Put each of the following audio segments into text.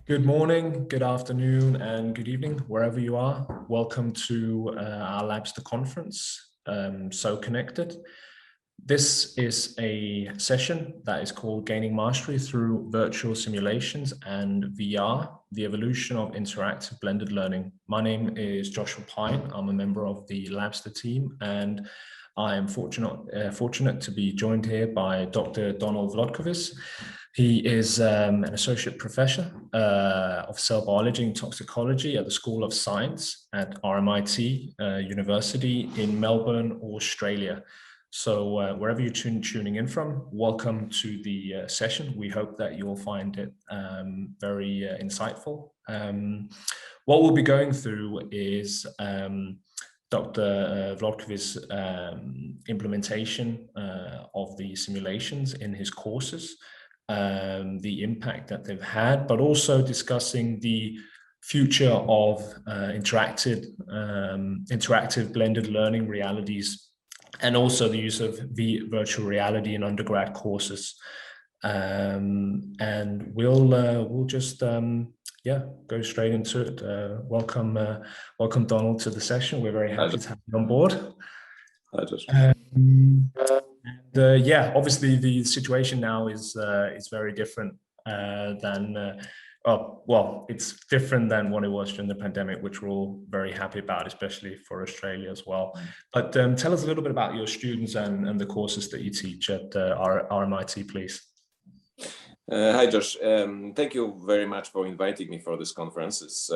Good morning, good afternoon, and good evening, wherever you are. Welcome to our Labster conference, So Connected. This is a session that is called Gaining Mastery Through Virtual Simulations and VR, the Evolution of Interactive Blended Learning. My name is Joshua Pyne. I'm a member of the Labster team, and I am fortunate to be joined here by Dr. Donald Wlodkowic. He is an associate professor of cell biology and toxicology at the School of Science at RMIT University in Melbourne, Australia. So wherever you're tuning in from, welcome to the session. We hope that you'll find it very insightful. What we'll be going through is Dr. Wlodkowic's implementation of the simulations in his courses, the impact that they've had, but also discussing the future of interactive blended learning realities, and also the use of virtual reality in undergrad courses. And we'll just go straight into it. Welcome Donald to the session. We're very happy to have you on board. Yeah, obviously the situation now is very different than well, it's different than what it was during the pandemic, which we're all very happy about, especially for Australia as well. But tell us a little bit about your students and the courses that you teach at RMIT, please. Hi, Josh. Thank you very much for inviting me for this conference. It's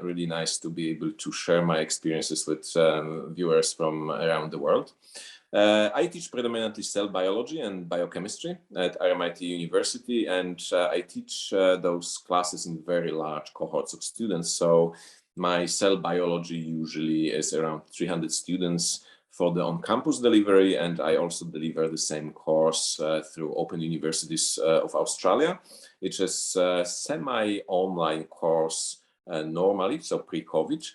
really nice to be able to share my experiences with viewers from around the world. I teach predominantly cell biology and biochemistry at RMIT University, and I teach those classes in very large cohorts of students. So my cell biology usually is around 300 students for the on-campus delivery, and I also deliver the same course through Open Universities of Australia, which is a semi-online course normally, so pre-COVID,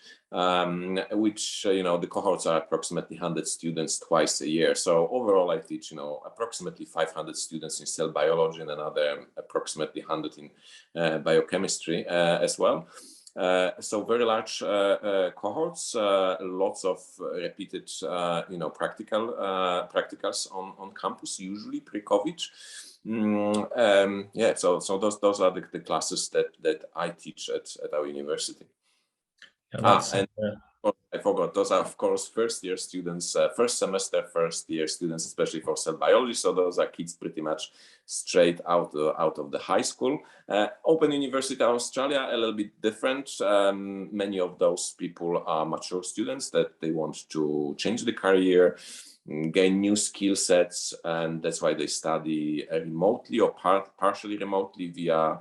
which, the cohorts are approximately 100 students twice a year. So overall, I teach, approximately 500 students in cell biology and another approximately 100 in biochemistry as well. So very large cohorts, lots of repeated, practicals on campus, usually pre-COVID. Yeah, so those are the classes that I teach at our university. Yeah, I forgot, those are of course first year students, first semester, first year students, especially for cell biology. So those are kids pretty much straight out of the high school. Open University Australia, a little bit different. Many of those people are mature students that they want to change the career, gain new skill sets, and that's why they study remotely or partially remotely via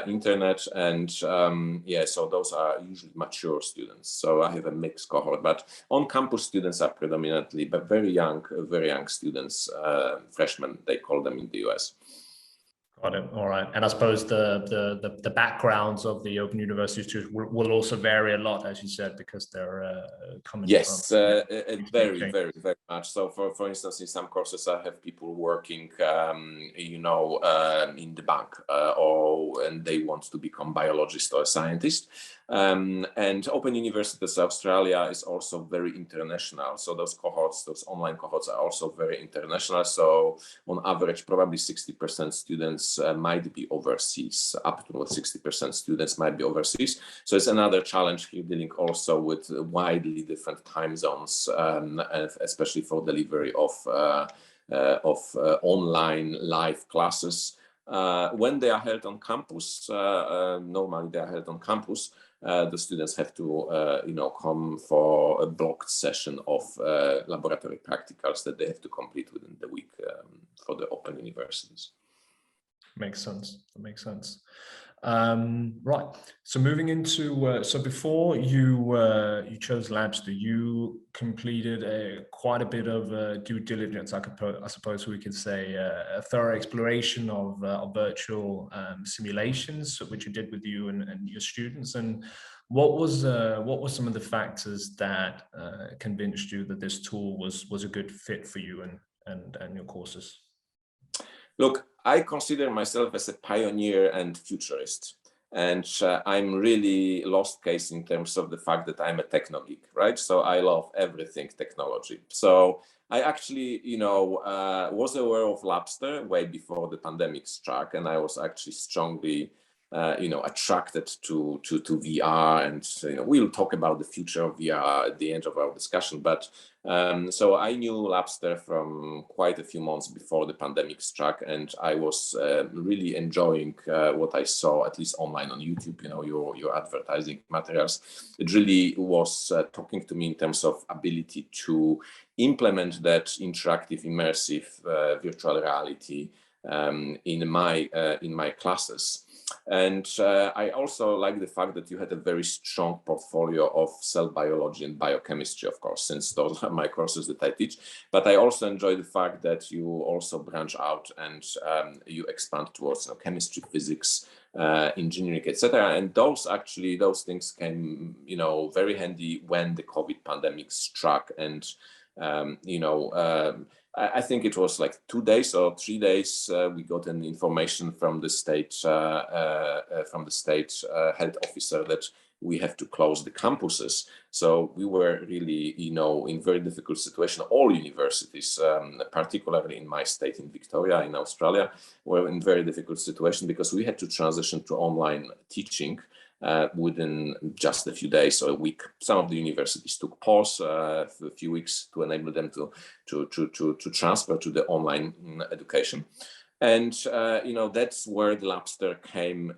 internet. And so those are usually mature students. So I have a mixed cohort, but on-campus students are predominantly but very young students, freshmen they call them in the US. Got it. All right. And I suppose the backgrounds of the Open Universities will also vary a lot, as you said, because they're coming from... very much. So for instance, in some courses I have people working, in the bank, and they want to become biologist or scientist. And Open Universities Australia is also very international. So those online cohorts are also very international. So on average, probably 60% students might be overseas, up to 60% students might be overseas. So it's another challenge here, dealing also with widely different time zones, especially for delivery of online live classes. When they are held on campus, normally they are held on campus. The students have to, come for a blocked session of laboratory practicals that they have to complete within the week for the Open Universities. Makes sense. That makes sense. Right. So moving into so before you chose Labster, you completed quite a bit of due diligence. I suppose we could say a thorough exploration of virtual simulations, which you did with you and your students. And what were some of the factors that convinced you that this tool was a good fit for you and your courses? Look, I consider myself as a pioneer and futurist. And I'm really lost case in terms of the fact that I'm a techno geek, right? So I love everything technology. So I actually, was aware of Labster way before the pandemic struck, and I was actually strongly, attracted to VR. And we'll talk about the future of VR at the end of our discussion. But so I knew Labster from quite a few months before the pandemic struck, and I was really enjoying what I saw, at least online on YouTube. Your advertising materials. It really was talking to me in terms of ability to implement that interactive, immersive virtual reality in my classes. And I also like the fact that you had a very strong portfolio of cell biology and biochemistry, of course, since those are my courses that I teach. But I also enjoy the fact that you also branch out and you expand towards chemistry, physics, engineering, etc. And those things came, very handy when the COVID pandemic struck. And I think it was like 2 days or 3 days. We got an information from the state health officer that we have to close the campuses. So we were really, in very difficult situation. All universities, particularly in my state, in Victoria, in Australia, were in very difficult situation because we had to transition to online teaching. Within just a few days or a week. Some of the universities took pause for a few weeks to enable them to transfer to the online education. And, that's where the Labster came,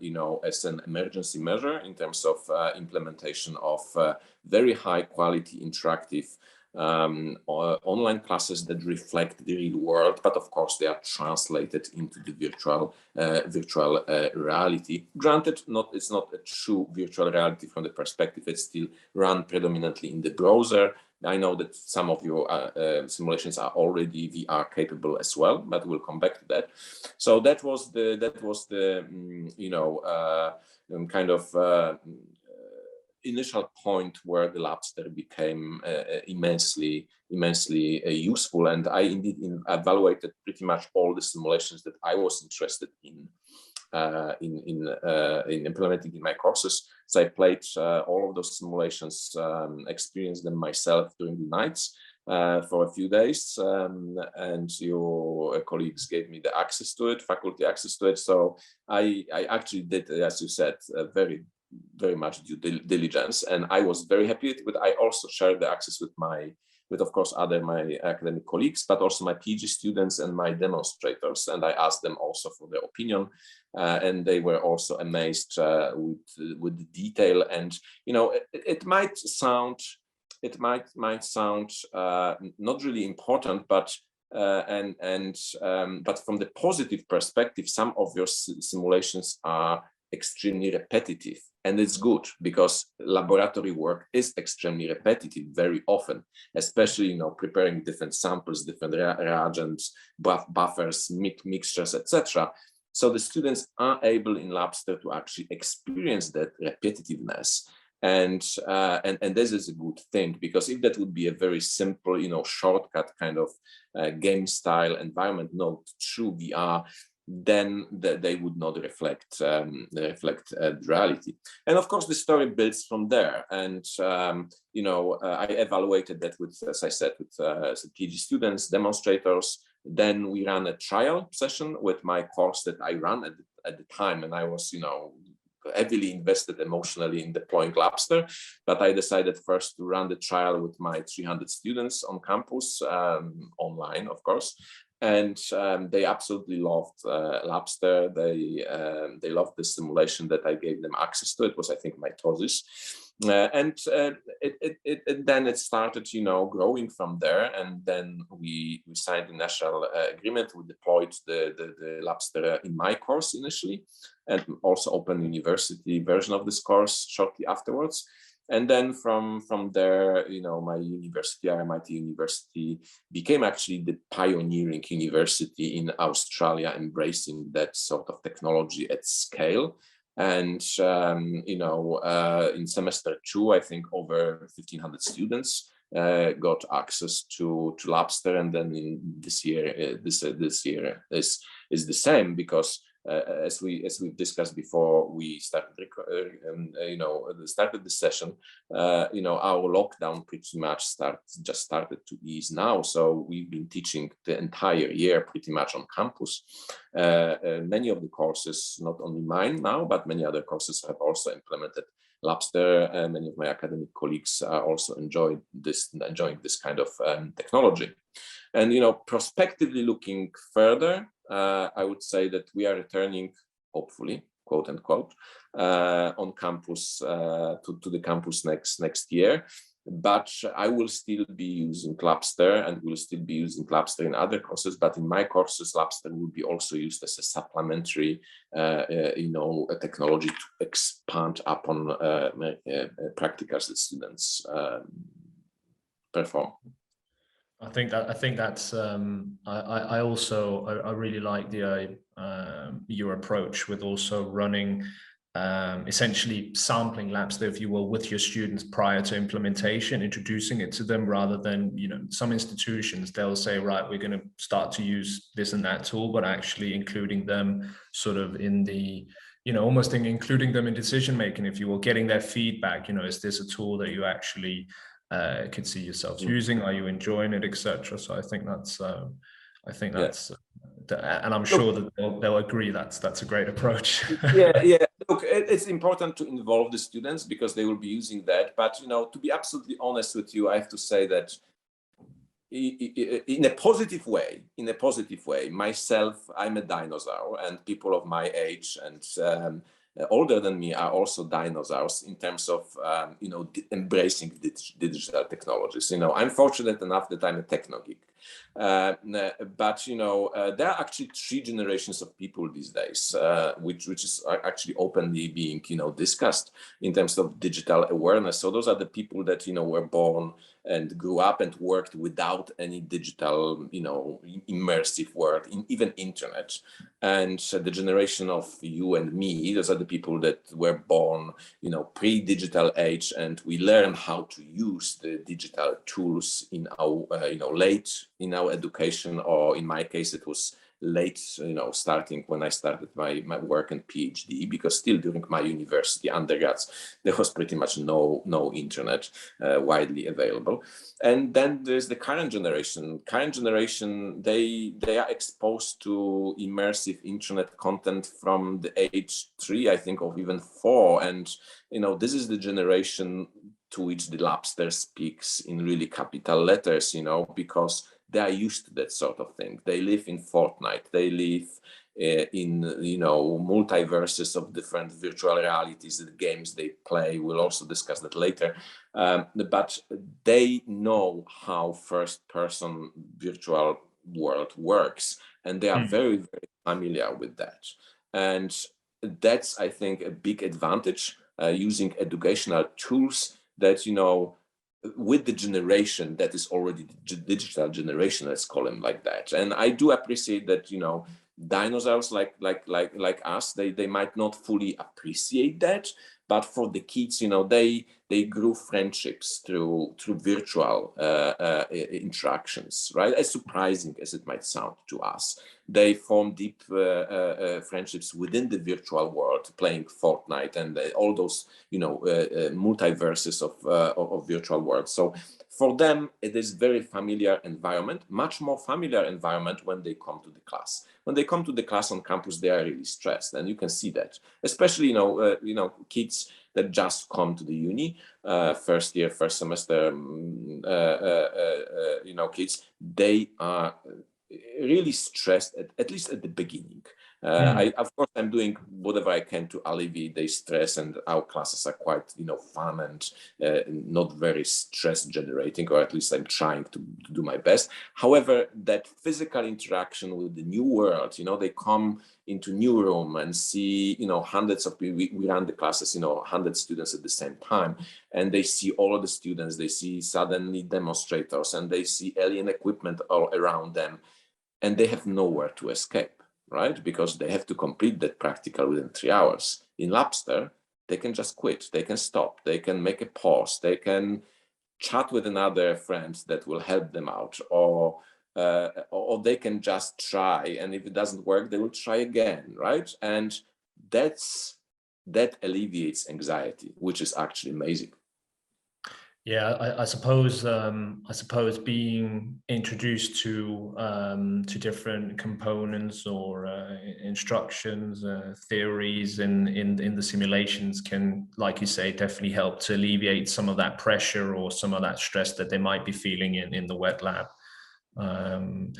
as an emergency measure in terms of implementation of very high quality interactive online classes that reflect the real world, but of course they are translated into the virtual reality. Granted, it's not a true virtual reality from the perspective it's still run predominantly in the browser. I know that some of your simulations are already VR capable as well, but we'll come back to that. So that was the kind of initial point where the Labster became immensely useful, and I indeed evaluated pretty much all the simulations that I was interested in implementing in my courses. So I played all of those simulations, experienced them myself during the nights for a few days, and your colleagues gave me the access to it, faculty access to it. So I actually did, as you said, very much due diligence, and I was very happy with it. But I also shared the access with of course my academic colleagues, but also my PhD students and my demonstrators, and I asked them also for their opinion, and they were also amazed with the detail. And it might sound not really important, but but from the positive perspective, some of your simulations are extremely repetitive, and it's good because laboratory work is extremely repetitive very often, especially preparing different samples, different reagents, buffers, mixtures, etc. So the students are able in Labster to actually experience that repetitiveness, and this is a good thing, because if that would be a very simple shortcut kind of game style environment, not true VR, then they would not reflect reality. And of course, the story builds from there. And I evaluated that with, as I said, with PhD students, demonstrators. Then we ran a trial session with my course that I ran at the time, and I was heavily invested emotionally in deploying Labster. But I decided first to run the trial with my 300 students on campus, online, of course. And they absolutely loved Labster. They loved the simulation that I gave them access to. It was, I think, mitosis. And then it started, growing from there. And then we signed a national agreement. We deployed the Labster in my course initially, and also open university version of this course shortly afterwards. And then from there, my university, RMIT University, became actually the pioneering university in Australia, embracing that sort of technology at scale. And, in semester 2, I think over 1,500 students got access to Labster, and then in this year, this year is the same, because as we've discussed before, we started started the session. Our lockdown pretty much just started to ease now, so we've been teaching the entire year pretty much on campus. Many of the courses, not only mine now, but many other courses have also implemented Labster. Many of my academic colleagues are also enjoying this kind of technology. And prospectively looking further, I would say that we are returning, hopefully, quote unquote, on campus to the campus next year. But I will still be using Labster, and will still be using Labster in other courses. But in my courses, Labster will be also used as a supplementary, a technology to expand upon practicals that students perform. I think that's I really like the your approach with also running essentially sampling Labster, if you will, with your students prior to implementation, introducing it to them, rather than some institutions, they'll say, right, we're going to start to use this and that tool, but actually including them sort of in the almost including them in decision making, if you will, getting their feedback. Is this a tool that you actually could see yourselves using? Are you enjoying it, etc.? So I think that's and I'm sure that they'll agree that's a great approach. yeah. Look, it's important to involve the students because they will be using that. But to be absolutely honest with you, I have to say that in a positive way, myself, I'm a dinosaur, and people of my age and older than me are also dinosaurs in terms of embracing digital technologies. I'm fortunate enough that I'm a techno geek, but there are actually 3 generations of people these days, which is actually openly being discussed in terms of digital awareness. So those are the people that were born and grew up and worked without any digital, immersive world, even internet. And the generation of you and me, those are the people that were born, pre-digital age, and we learn how to use the digital tools in our, late in our education, or in my case, it was late, starting when I started my work and PhD, because still during my university undergrads, there was pretty much no internet widely available. And then there's the current generation. They are exposed to immersive internet content from the age 3, I think, or even 4. And, this is the generation to which the Labster speaks in really capital letters, because they are used to that sort of thing. They live in Fortnite. They live in multiverses of different virtual realities, the games they play. We'll also discuss that later. But they know how first-person virtual world works, and they are very, very familiar with that. And that's, I think, a big advantage using educational tools that with the generation that is already the digital generation, let's call them like that. And I do appreciate that, dinosaurs like us, they might not fully appreciate that, but for the kids, they grew friendships through virtual interactions, right? As surprising as it might sound to us, they form deep friendships within the virtual world, playing Fortnite and all those, multiverses of virtual worlds. So for them, it is very familiar environment, much more familiar environment when they come to the class. When they come to the class on campus, they are really stressed, and you can see that, especially kids that just come to the uni, first year, first semester, kids, they are really stressed at least at the beginning. Of course, I'm doing whatever I can to alleviate their stress, and our classes are quite, fun and not very stress generating, or at least I'm trying to do my best. However, that physical interaction with the new world, they come into new room and see, hundreds of people. We run the classes, 100 students at the same time, and they see all of the students. They see suddenly demonstrators, and they see alien equipment all around them, and they have nowhere to escape, right? Because they have to complete that practical within 3 hours. In Labster, they can just quit, they can stop, they can make a pause, they can chat with another friend that will help them out, or they can just try, and if it doesn't work, they will try again, right? And that alleviates anxiety, which is actually amazing. Yeah, I suppose being introduced to different components or instructions, theories in the simulations can, like you say, definitely help to alleviate some of that pressure or some of that stress that they might be feeling in the wet lab. And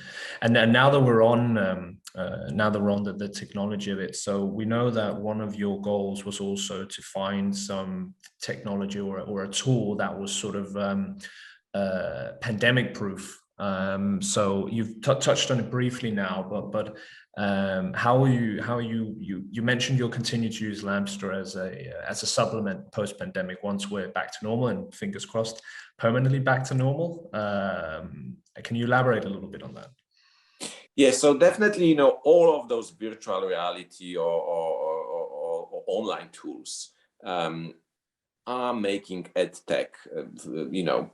now that we're on the technology of it, so we know that one of your goals was also to find some technology or a tool that was sort of pandemic proof. So you've touched on it briefly now, but how you mentioned you'll continue to use Labster as a supplement post-pandemic once we're back to normal, and fingers crossed permanently back to normal. Can you elaborate a little bit on that? Yeah, so definitely, all of those virtual reality or online tools are making EdTech,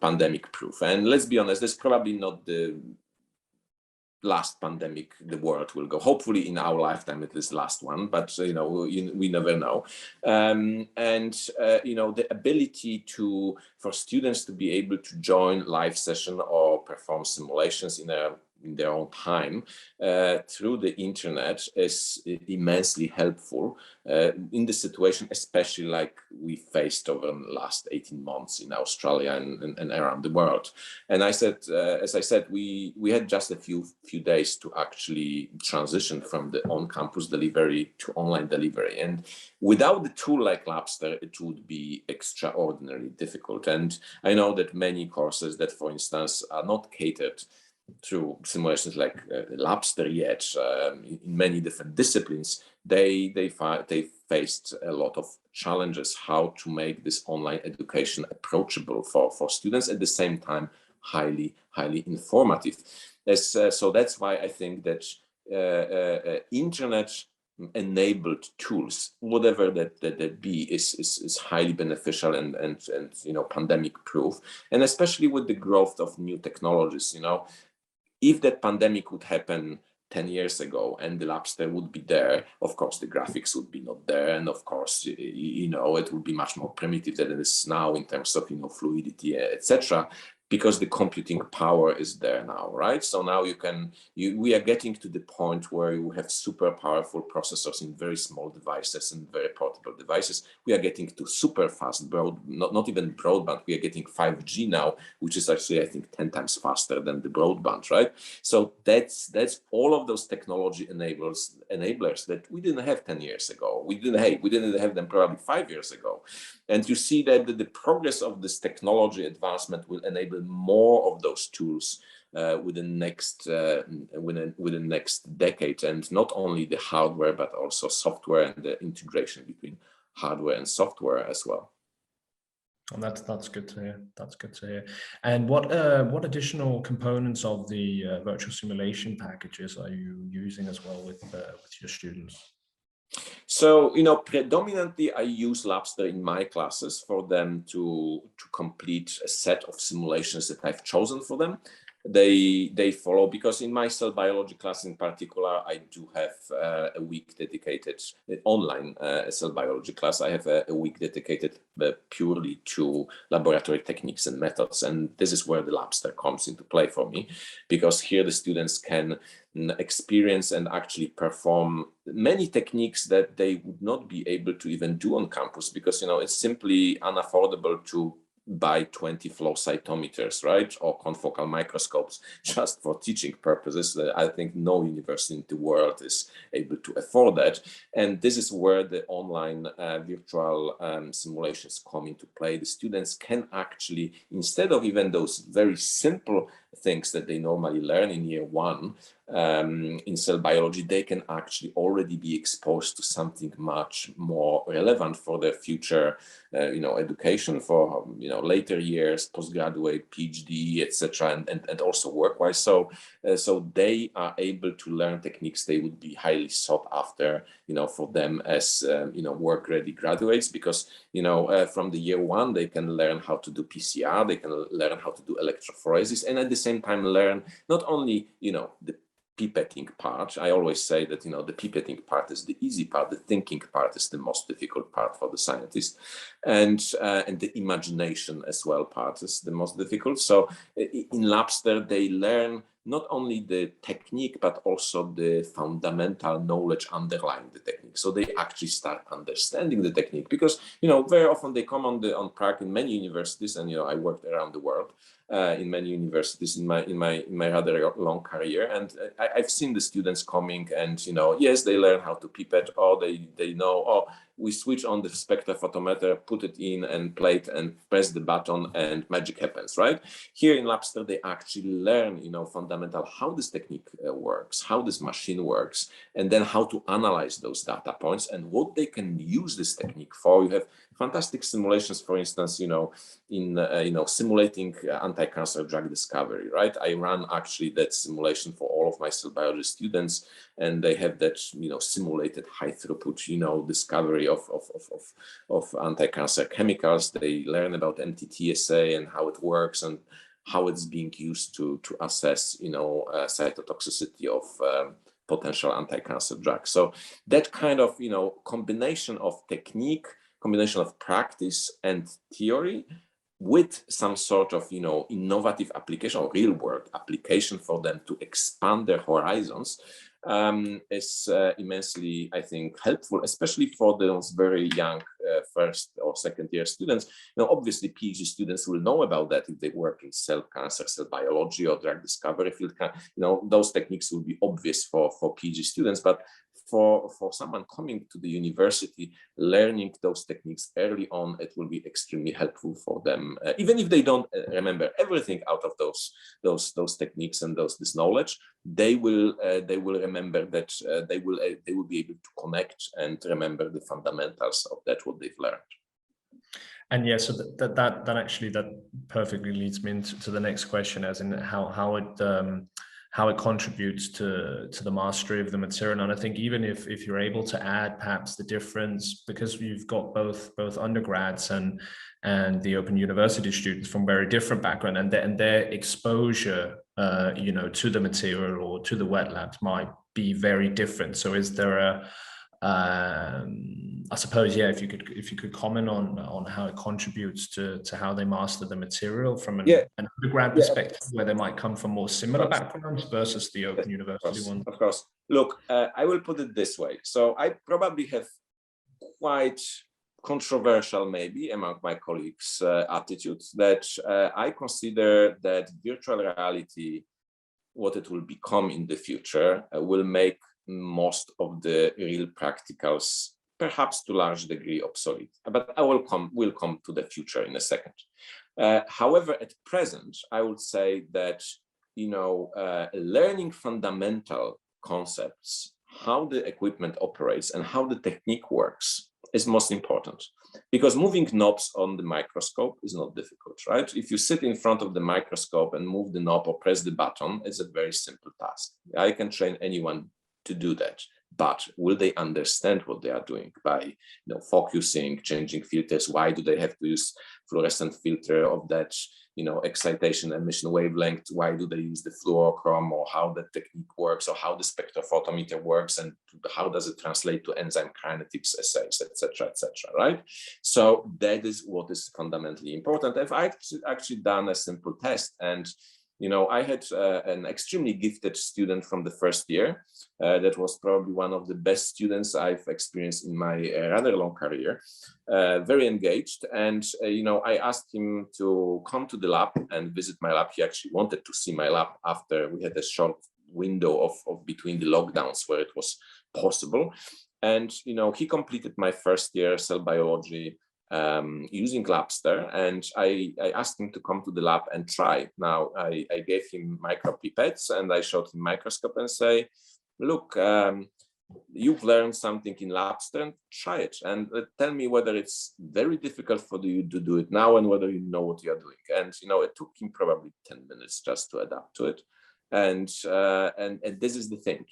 pandemic proof. And let's be honest, that's probably not the last pandemic the world will go. Hopefully in our lifetime it is the last one, but we never know. The ability for students to be able to join live session or perform simulations in their own time through the internet is immensely helpful in the situation, especially like we faced over the last 18 months in Australia and around the world. And as I said, we had just a few days to actually transition from the on-campus delivery to online delivery. And without the tool like Labster, it would be extraordinarily difficult. And I know that many courses that, for instance, are not catered through simulations like Labster yet, in many different disciplines, they faced a lot of challenges how to make this online education approachable for students, at the same time highly informative. So that's why I think that internet enabled tools, whatever that be, is highly beneficial and pandemic proof. And especially with the growth of new technologies, if that pandemic would happen 10 years ago and the Labster would be there, of course the graphics would be not there, and of course it would be much more primitive than it is now in terms of fluidity, etc., because the computing power is there now, right? So now we are getting to the point where you have super powerful processors in very small devices and very portable devices. We are getting to super fast not even broadband. We are getting 5G now, which is actually, I think, 10 times faster than the broadband, right? So that's all of those technology enablers that we didn't have 10 years ago. We didn't have them probably 5 years ago. And you see that the progress of this technology advancement will enable more of those tools within the next decade, and not only the hardware but also software and the integration between hardware and software as well. And that's good to hear. That's good to hear. And what additional components of the virtual simulation packages are you using as well with your students? So, predominantly I use Labster in my classes for them to complete a set of simulations that I've chosen for them. They follow, because in my cell biology class in particular, I do have a week dedicated online cell biology class. I have a week dedicated purely to laboratory techniques and methods. And this is where the Labster comes into play for me, because here the students can experience and actually perform many techniques that they would not be able to even do on campus, because it's simply unaffordable to buy 20 flow cytometers, right, or confocal microscopes just for teaching purposes. I think no university in the world is able to afford that. And this is where the online virtual simulations come into play. The students can actually, instead of even those very simple things that they normally learn in year one, in cell biology, they can actually already be exposed to something much more relevant for their future, education, for later years, postgraduate, PhD, etc., and also work-wise. So they are able to learn techniques they would be highly sought after, for them as work-ready graduates, because from the year one they can learn how to do PCR, they can learn how to do electrophoresis, and at the same time learn not only the pipetting part. I always say that the pipetting part is the easy part. The thinking part is the most difficult part for the scientist, and the imagination as well part is the most difficult. So in Labster they learn not only the technique but also the fundamental knowledge underlying the technique. So they actually start understanding the technique, because very often they come on prac in many universities, and I worked around the world. In many universities in my rather long career, and I've seen the students coming, and yes, they learn how to pipette, or they know, we switch on the spectrophotometer, put it in and plate and press the button and magic happens, right? Here in Labster they actually learn fundamental how this technique works, how this machine works, and then how to analyze those data points and what they can use this technique for. You have fantastic simulations, for instance, in simulating anti-cancer drug discovery, right? I ran actually that simulation for all of my cell biology students, and they have that simulated high throughput discovery of anti-cancer chemicals. They learn about MTTSA and how it works and how it's being used to assess cytotoxicity of potential anti-cancer drugs. So that kind of combination of technique, combination of practice and theory with some sort of innovative application or real world application for them to expand their horizons is immensely, I think, helpful, especially for those very young first or second year students. Obviously PhD students will know about that if they work in cell cancer, cell biology, or drug discovery field. Those techniques will be obvious for PhD students, but for someone coming to the university, learning those techniques early on, it will be extremely helpful for them. Even if they don't remember everything out of those techniques and this knowledge, they will remember that they will be able to connect and remember the fundamentals of what they've learned. And yeah, so that actually perfectly leads me into the next question, as in how it contributes to the mastery of the material. And I think even if you're able to add perhaps the difference, because you've got both undergrads and the Open University students from very different background, and their exposure to the material or to the wet labs might be very different. So is there I suppose, yeah, if you could comment on how it contributes to how they master the material from an undergrad perspective, where they might come from more similar backgrounds versus the Open University one. Of course. Look, I will put it this way. So I probably have quite controversial, maybe among my colleagues, attitudes that I consider that virtual reality, what it will become in the future, will make most of the real practicals perhaps to a large degree obsolete. But I will come to the future in a second. However, at present, I would say that learning fundamental concepts, how the equipment operates and how the technique works, is most important, because moving knobs on the microscope is not difficult, right? If you sit in front of the microscope and move the knob or press the button, it's a very simple task. I can train anyone to do that, but will they understand what they are doing by focusing, changing filters? Why do they have to use fluorescent filter of that excitation emission wavelength? Why do they use the fluorochrome, or how the technique works, or how the spectrophotometer works, and how does it translate to enzyme kinetics assays, etc., right? So that is what is fundamentally important. I've actually done a simple test, and I had an extremely gifted student from the first year. That was probably one of the best students I've experienced in my rather long career. Very engaged. And, I asked him to come to the lab and visit my lab. He actually wanted to see my lab after we had a short window of between the lockdowns where it was possible. And, he completed my first year cell biology using Labster, and I asked him to come to the lab and try. Now I gave him micropipettes and I showed him microscope and say, look, you've learned something in Labster, and try it and tell me whether it's very difficult for you to do it now and whether you know what you're doing. And it took him probably 10 minutes just to adapt to it. And this is the thing,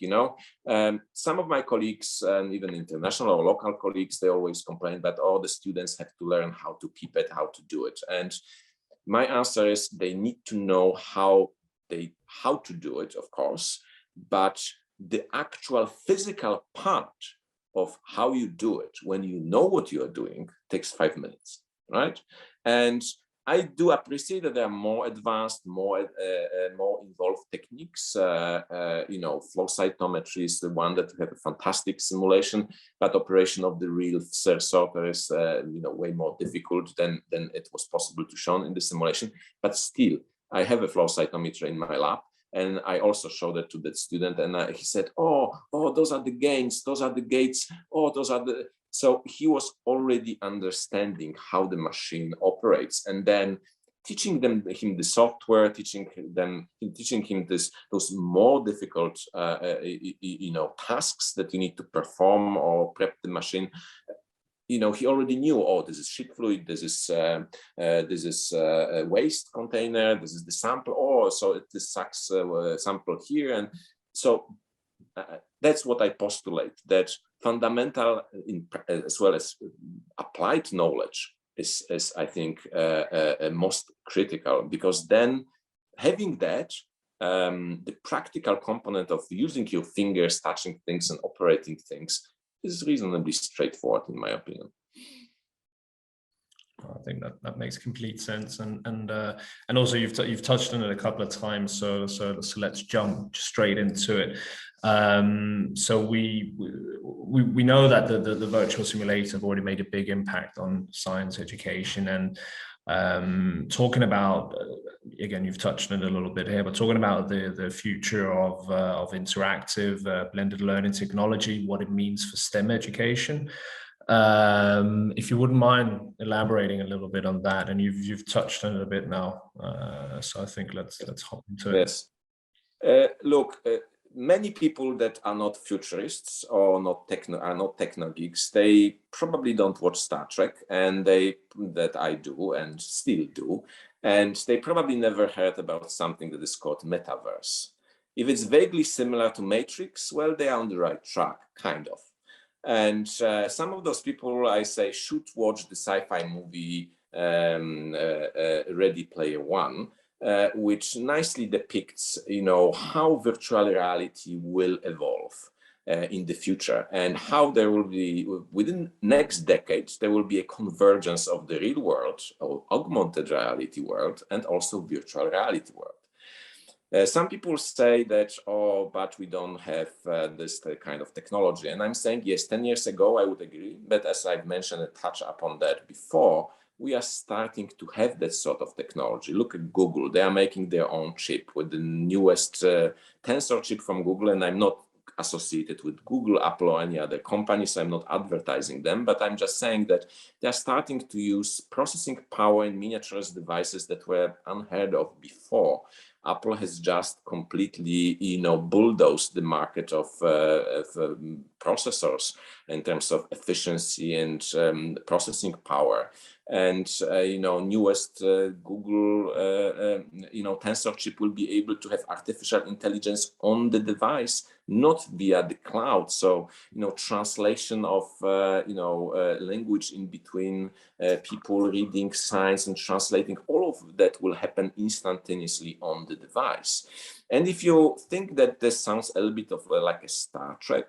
some of my colleagues and even international or local colleagues, they always complain that, oh, the students have to learn how to pipette, how to do it. And my answer is they need to know how to do it, of course, but the actual physical part of how you do it, when you know what you are doing, takes 5 minutes, right? And I do appreciate that there are more advanced, more involved techniques. Flow cytometry is the one that have a fantastic simulation, but operation of the real sorter is way more difficult than it was possible to show in the simulation. But still, I have a flow cytometer in my lab, and I also showed it to the student, and he said, "Oh, those are the gains, those are the gates, those are the." So he was already understanding how the machine operates, and then teaching him the software, teaching him those more difficult tasks that you need to perform or prep the machine. He already knew, oh, this is sheet fluid, this is a waste container, this is the sample, so it is sucks sample here, and so that's what I postulate, that fundamental as well as applied knowledge is I think most critical, because then having that the practical component of using your fingers, touching things and operating things is reasonably straightforward, in my opinion. I think that makes complete sense, and also you've touched on it a couple of times. So let's jump straight into it. So we know that the virtual simulator have already made a big impact on science education, and talking about again, you've touched on it a little bit here, but talking about the future of interactive blended learning technology, what it means for STEM education. If you wouldn't mind elaborating a little bit on that, and you've touched on it a bit now, so I think let's hop into it. Yes, look, many people that are not futurists or not techno geeks, they probably don't watch Star Trek, and that I do and still do, and they probably never heard about something that is called Metaverse. If it's vaguely similar to Matrix, well, they are on the right track, kind of. And some of those people, I say, should watch the sci-fi movie Ready Player One, which nicely depicts, how virtual reality will evolve in the future, and how there will be, within next decades, there will be a convergence of the real world, or augmented reality world, and also virtual reality world. Some people say that, oh, but we don't have this kind of technology. And I'm saying, yes, 10 years ago, I would agree. But as I've mentioned and touched upon that before, we are starting to have that sort of technology. Look at Google. They are making their own chip with the newest Tensor chip from Google. And I'm not associated with Google, Apple, or any other company, so I'm not advertising them. But I'm just saying that they're starting to use processing power in miniaturized devices that were unheard of before. Apple has just completely, bulldozed the market of processors in terms of efficiency and processing power. And newest Google Tensor chip will be able to have artificial intelligence on the device, not via the cloud. So translation of language in between people reading signs and translating, all of that will happen instantaneously on the device. And if you think that this sounds a little bit of like a Star Trek,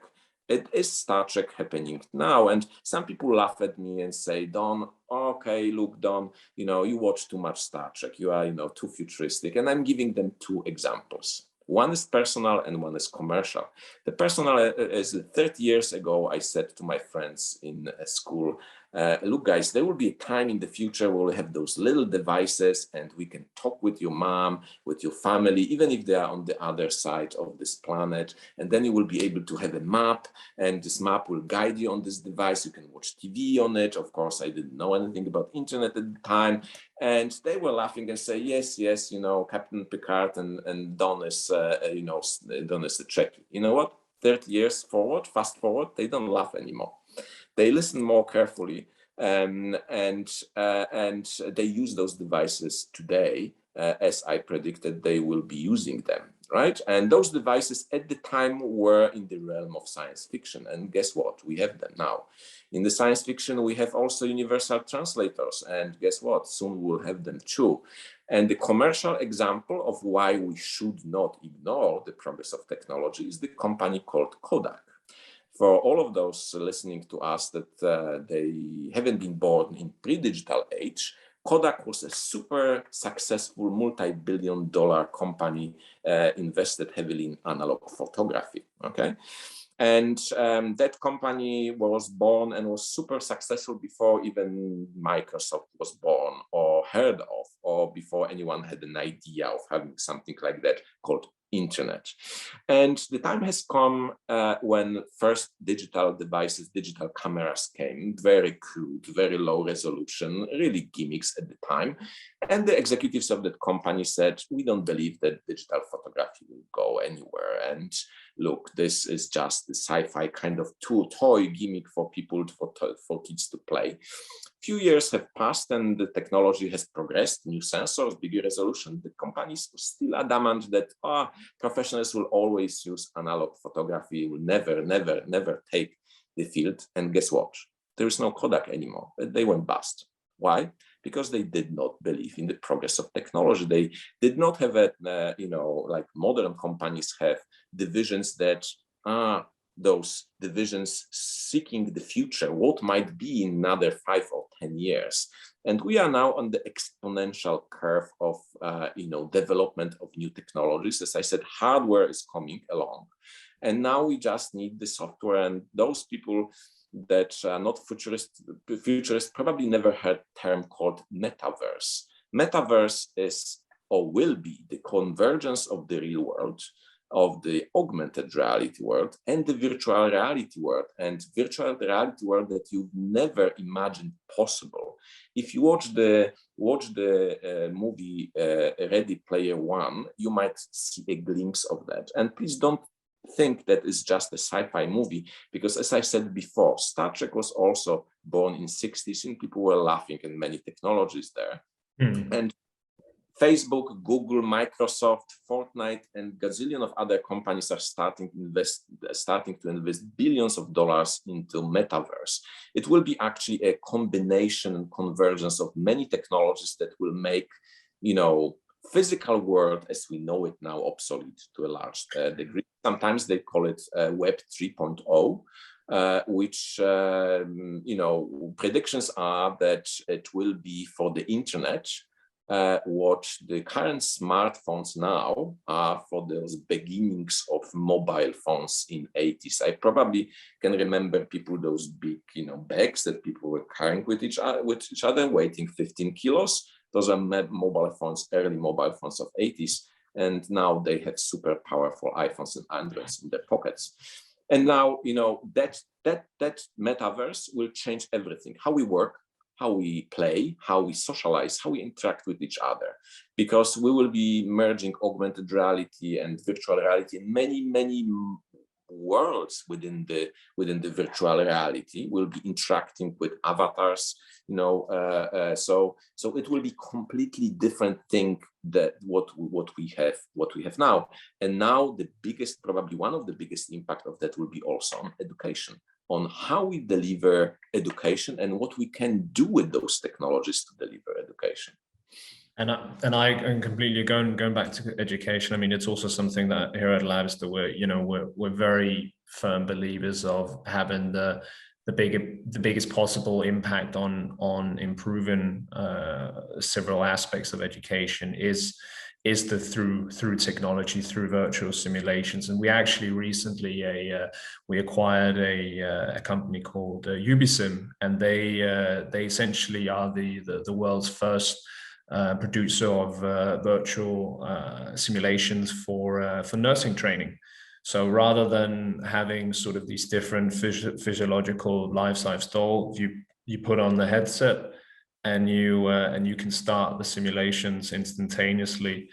it is Star Trek happening now. And some people laugh at me and say, Don, okay, look, Don, you watch too much Star Trek. You are, too futuristic. And I'm giving them two examples. One is personal and one is commercial. The personal is 30 years ago, I said to my friends in school, look, guys, there will be a time in the future where we'll have those little devices and we can talk with your mom, with your family, even if they are on the other side of this planet. And then you will be able to have a map, and this map will guide you on this device. You can watch TV on it. Of course, I didn't know anything about internet at the time. And they were laughing and say, yes, yes, you know, Captain Picard and Don is, Don is a Trekkie. You know what? 30 years forward, fast forward, they don't laugh anymore. They listen more carefully, and they use those devices today, as I predicted they will be using them, right? And those devices at the time were in the realm of science fiction. And guess what? We have them now. In the science fiction, we have also universal translators. And guess what? Soon we'll have them too. And the commercial example of why we should not ignore the progress of technology is the company called Kodak. For all of those listening to us that they haven't been born in pre-digital age, Kodak was a super successful multi-billion-dollar company invested heavily in analog photography, okay? And that company was born and was super successful before even Microsoft was born or heard of, or before anyone had an idea of having something like that called internet. And the time has come when first digital devices, digital cameras came, very crude, very low resolution, really gimmicks at the time. And the executives of that company said, we don't believe that digital photography will go anywhere. And look, this is just the sci-fi kind of toy gimmick for people, for kids to play. Few years have passed and the technology has progressed, new sensors, bigger resolution. The companies are still adamant that professionals will always use analog photography, will never take the field. And guess what? There is no Kodak anymore. They went bust. Why? Because they did not believe in the progress of technology. They did not have like modern companies have divisions that those divisions seeking the future, what might be in another 5 or 10 years. And we are now on the exponential curve of development of new technologies. As I said, hardware is coming along. And now we just need the software, and those people that are not futurists probably never heard a term called Metaverse. Metaverse is or will be the convergence of the real world, of the augmented reality world and the virtual reality world, and virtual reality world that you've never imagined possible. If you watch the movie Ready Player One, you might see a glimpse of that. And please don't think that it's just a sci-fi movie, because as I said before, Star Trek was also born in the 60s and people were laughing at many technologies there. And Facebook, Google, Microsoft, Fortnite, and gazillion of other companies are starting to invest billions of dollars into Metaverse. It will be actually a combination and convergence of many technologies that will make, physical world as we know it now obsolete to a large degree. Sometimes they call it Web 3.0. Which, predictions are that it will be for the internet what the current smartphones now are for those beginnings of mobile phones in 80s. I probably can remember people, those big, bags that people were carrying with each other, weighing 15 kilos. Those are mobile phones, early mobile phones of 80s. And now they have super powerful iPhones and Androids in their pockets. And now, that metaverse will change everything, how we work, how we play, how we socialize, how we interact with each other, because we will be merging augmented reality and virtual reality in many worlds within the virtual reality. We'll be interacting with avatars, so it will be completely different thing that what we have now. And now probably one of the biggest impact of that will be also on education, on how we deliver education and what we can do with those technologies to deliver education. And I completely going back to education. I mean, it's also something that here at Labster we're very firm believers of having the biggest possible impact on improving several aspects of education is is through technology, through virtual simulations. And we actually recently we acquired a company called Ubisim, and they essentially are the world's first producer of virtual simulations for nursing training. So rather than having sort of these different physiological lifestyle, you put on the headset and you can start the simulations instantaneously.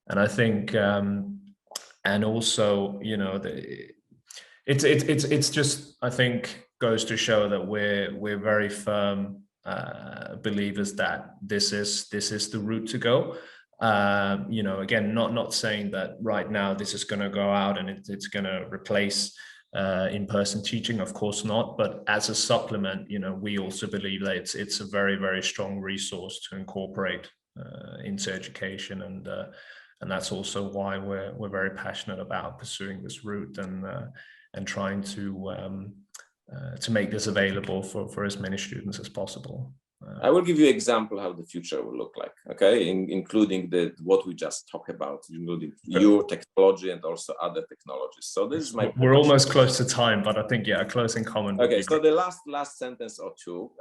And I think and also, you know, it's just, I think, goes to show that we're very firm believers that this is the route to go. You know, again, not saying that right now this is going to go out and it's going to replace in-person teaching, of course not, but as a supplement, you know, we also believe that it's a very, very strong resource to incorporate into education, and that's also why we're very passionate about pursuing this route and trying to make this available for as many students as possible. I will give you an example how the future will look like, okay, including what we just talked about, including your technology and also other technologies. So this is my. We're almost close to time, but I think, yeah, a close in common. Okay, so the last sentence or two.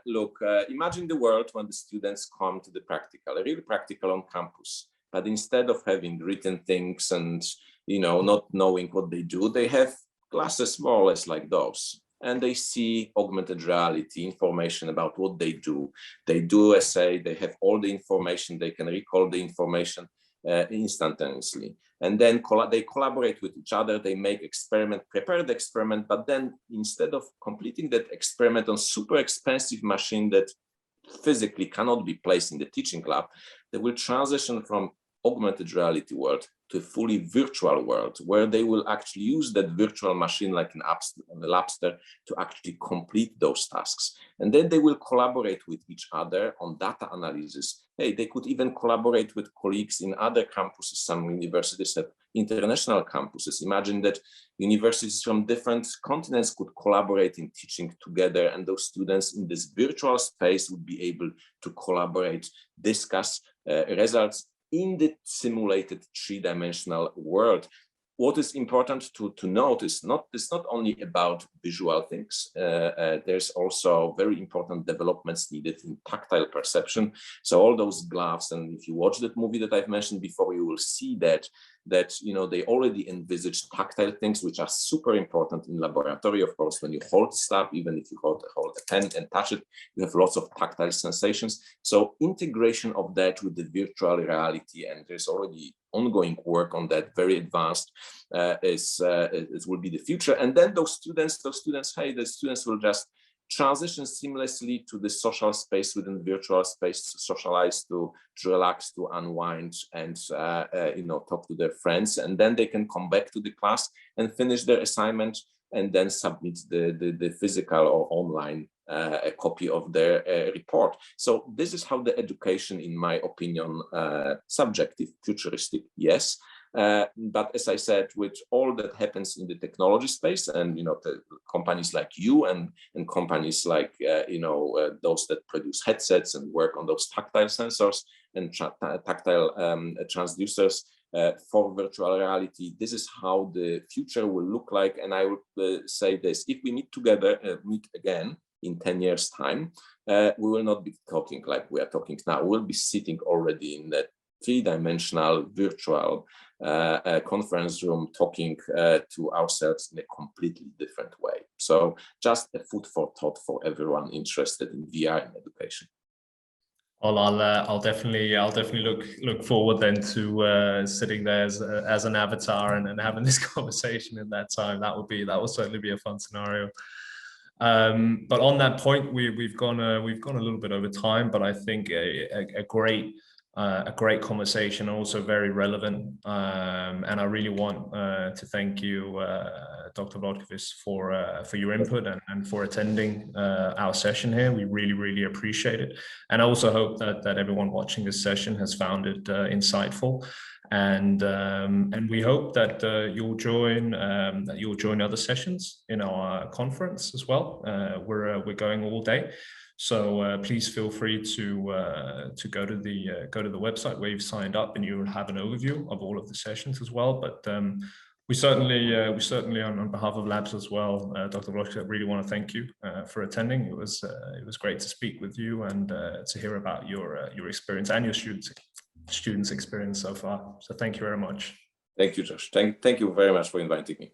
Look, imagine the world when the students come to the practical, really practical on campus, but instead of having written things and, you know, not knowing what they do, they have classes more or less like those. And they see augmented reality information about what they do. They do essay, they have all the information, they can recall the information instantaneously. And then they collaborate with each other, they make experiment, prepare the experiment, but then instead of completing that experiment on super expensive machine that physically cannot be placed in the teaching lab, they will transition from augmented reality world to a fully virtual world where they will actually use that virtual machine like an Labster to actually complete those tasks. And then they will collaborate with each other on data analysis. Hey, they could even collaborate with colleagues in other campuses. Some universities have international campuses. Imagine that universities from different continents could collaborate in teaching together, and those students in this virtual space would be able to collaborate, discuss results in the simulated three-dimensional world. What is important to note is it's not only about visual things. There's also very important developments needed in tactile perception. So all those gloves, and if you watch that movie that I've mentioned before, you will see that you know, they already envisaged tactile things, which are super important in laboratory. Of course, when you hold stuff, even if you hold a pen and touch it, you have lots of tactile sensations. So integration of that with the virtual reality, and there's already ongoing work on that, very advanced, it will be the future. And then the students will just transition seamlessly to the social space within the virtual space, to socialize, to relax, to unwind, and you know, talk to their friends. And then they can come back to the class and finish their assignment, and then submit the physical or online a copy of their report. So this is how the education, in my opinion, subjective, futuristic, yes. But as I said, with all that happens in the technology space, and you know, the companies like you and companies like you know, those that produce headsets and work on those tactile sensors and tactile transducers for virtual reality, this is how the future will look like. And I would say this: if we meet again in 10 years' time, we will not be talking like we are talking now. We'll be sitting already in that three-dimensional virtual conference room, talking to ourselves in a completely different way. So just a food for thought for everyone interested in VR in education. Well, I'll definitely look forward then to sitting there as an avatar and having this conversation in that time. That will certainly be a fun scenario. But on that point, we've gone a little bit over time, but I think a great conversation, also very relevant. And I really want to thank you, Dr. Wlodkowic, for your input and for attending our session here. We really appreciate it. And I also hope that everyone watching this session has found it insightful. And we hope that you'll join other sessions in our conference as well. We're going all day. So please feel free to go to the website where you've signed up, and you will have an overview of all of the sessions as well. But we certainly on behalf of Labs as well, Dr. Wlodkowic, really want to thank you for attending. It was great to speak with you and to hear about your experience and your students' experience so far. So thank you very much. Thank you, Josh. Thank you very much for inviting me.